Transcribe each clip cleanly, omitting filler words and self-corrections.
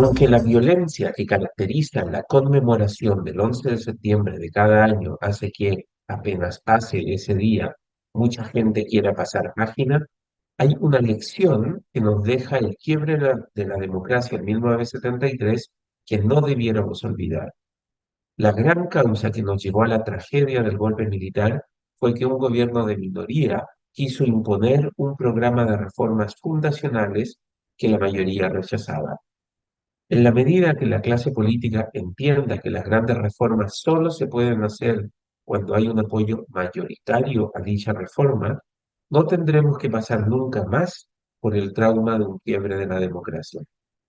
Aunque la violencia que caracteriza la conmemoración del 11 de septiembre de cada año hace que apenas pase ese día, mucha gente quiera pasar página, hay una lección que nos deja el quiebre de la democracia en 1973 que no debiéramos olvidar. La gran causa que nos llevó a la tragedia del golpe militar fue que un gobierno de minoría quiso imponer un programa de reformas fundacionales que la mayoría rechazaba. En la medida que la clase política entienda que las grandes reformas solo se pueden hacer cuando hay un apoyo mayoritario a dicha reforma, no tendremos que pasar nunca más por el trauma de un quiebre de la democracia.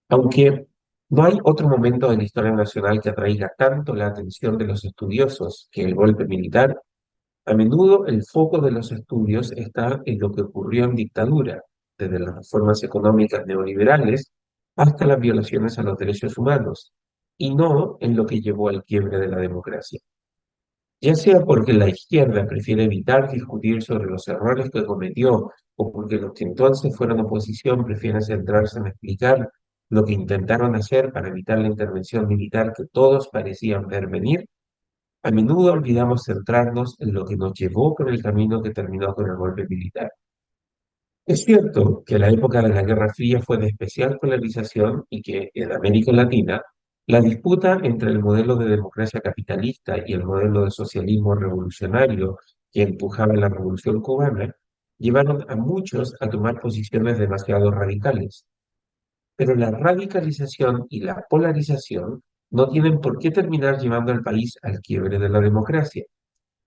Aunque no hay otro momento de la historia nacional que atraiga tanto la atención de los estudiosos que el golpe militar, a menudo el foco de los estudios está en lo que ocurrió en dictadura, desde las reformas económicas neoliberales hasta las violaciones a los derechos humanos, y no en lo que llevó al quiebre de la democracia. Ya sea porque la izquierda prefiere evitar discutir sobre los errores que cometió o porque los que entonces fueron oposición prefieren centrarse en explicar lo que intentaron hacer para evitar la intervención militar que todos parecían ver venir, a menudo olvidamos centrarnos en lo que nos llevó por el camino que terminó con el golpe militar. Es cierto que la época de la Guerra Fría fue de especial polarización y que en América Latina la disputa entre el modelo de democracia capitalista y el modelo de socialismo revolucionario que empujaba la Revolución cubana llevaron a muchos a tomar posiciones demasiado radicales. Pero la radicalización y la polarización no tienen por qué terminar llevando al país al quiebre de la democracia.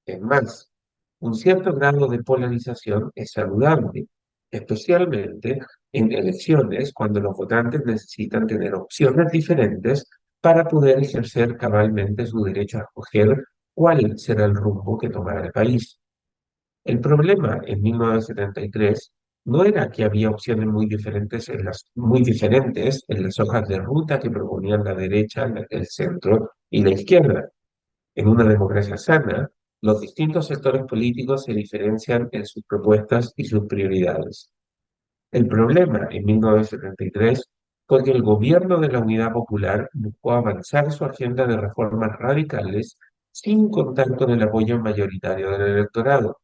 Es más, un cierto grado de polarización es saludable, especialmente en elecciones cuando los votantes necesitan tener opciones diferentes para poder ejercer cabalmente su derecho a escoger cuál será el rumbo que tomará el país. El problema en 1973 no era que había opciones muy diferentes en las hojas de ruta que proponían la derecha, el centro y la izquierda. En una democracia sana, los distintos sectores políticos se diferencian en sus propuestas y sus prioridades. El problema en 1973 fue que el gobierno de la Unidad Popular buscó avanzar su agenda de reformas radicales sin contar con el apoyo mayoritario del electorado.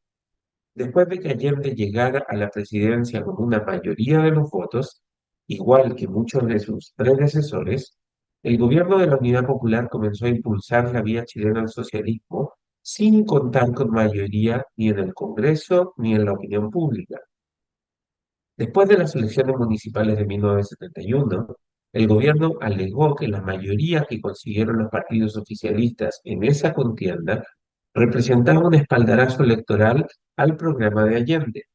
Después de que Allende llegara a la presidencia con una mayoría de los votos, igual que muchos de sus predecesores, el gobierno de la Unidad Popular comenzó a impulsar la vía chilena al socialismo sin contar con mayoría ni en el Congreso ni en la opinión pública. Después de las elecciones municipales de 1971, el gobierno alegó que la mayoría que consiguieron los partidos oficialistas en esa contienda representaba un espaldarazo electoral al programa de Allende.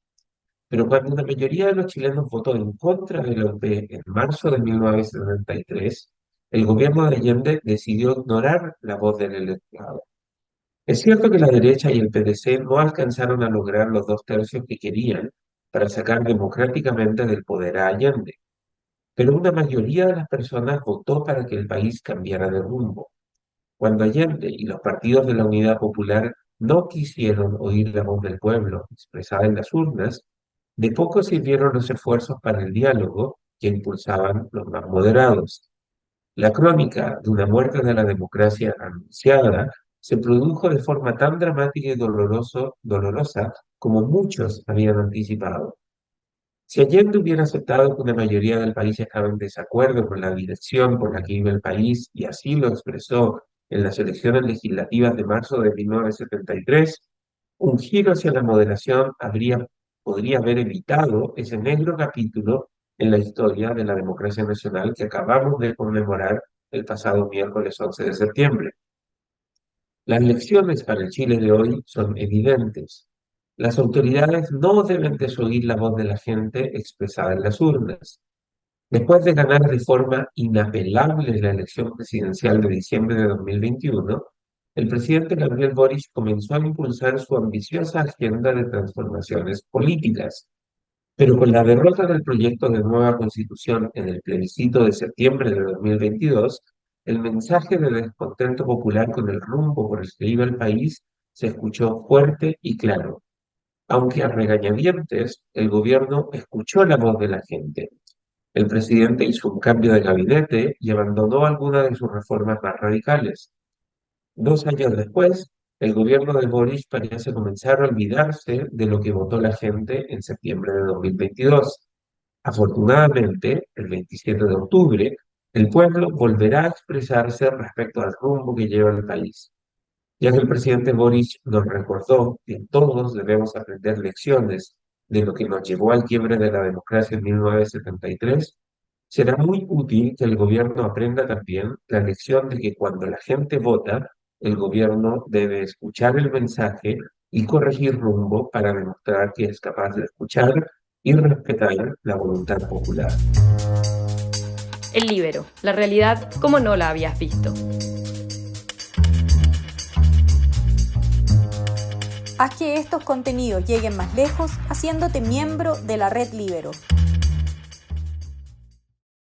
Pero cuando la mayoría de los chilenos votó en contra de la UP en marzo de 1973, el gobierno de Allende decidió ignorar la voz del electorado. Es cierto que la derecha y el PDC no alcanzaron a lograr los 2/3 que querían para sacar democráticamente del poder a Allende, pero una mayoría de las personas votó para que el país cambiara de rumbo. Cuando Allende y los partidos de la Unidad Popular no quisieron oír la voz del pueblo expresada en las urnas, de poco sirvieron los esfuerzos para el diálogo que impulsaban los más moderados. La crónica de una muerte de la democracia anunciada se produjo de forma tan dramática y dolorosa como muchos habían anticipado. Si Allende hubiera aceptado que una mayoría del país estaba en desacuerdo con la dirección por la que iba el país y así lo expresó en las elecciones legislativas de marzo de 1973, un giro hacia la moderación podría haber evitado ese negro capítulo en la historia de la democracia nacional que acabamos de conmemorar el pasado miércoles 11 de septiembre. Las lecciones para el Chile de hoy son evidentes. Las autoridades no deben desoír la voz de la gente expresada en las urnas. Después de ganar de forma inapelable la elección presidencial de diciembre de 2021, el presidente Gabriel Boric comenzó a impulsar su ambiciosa agenda de transformaciones políticas. Pero con la derrota del proyecto de nueva constitución en el plebiscito de septiembre de 2022, el mensaje de descontento popular con el rumbo por el que iba el país se escuchó fuerte y claro. Aunque a regañadientes, el gobierno escuchó la voz de la gente. El presidente hizo un cambio de gabinete y abandonó algunas de sus reformas más radicales. 2 años después, el gobierno de Boris parece comenzar a olvidarse de lo que votó la gente en septiembre de 2022. Afortunadamente, el 27 de octubre, el pueblo volverá a expresarse respecto al rumbo que lleva el país, ya que el presidente Boric nos recordó que todos debemos aprender lecciones de lo que nos llevó al quiebre de la democracia en 1973. Será muy útil que el gobierno aprenda también la lección de que cuando la gente vota, el gobierno debe escuchar el mensaje y corregir rumbo para demostrar que es capaz de escuchar y respetar la voluntad popular. El Líbero, la realidad como no la habías visto. Haz que estos contenidos lleguen más lejos haciéndote miembro de la Red Líbero.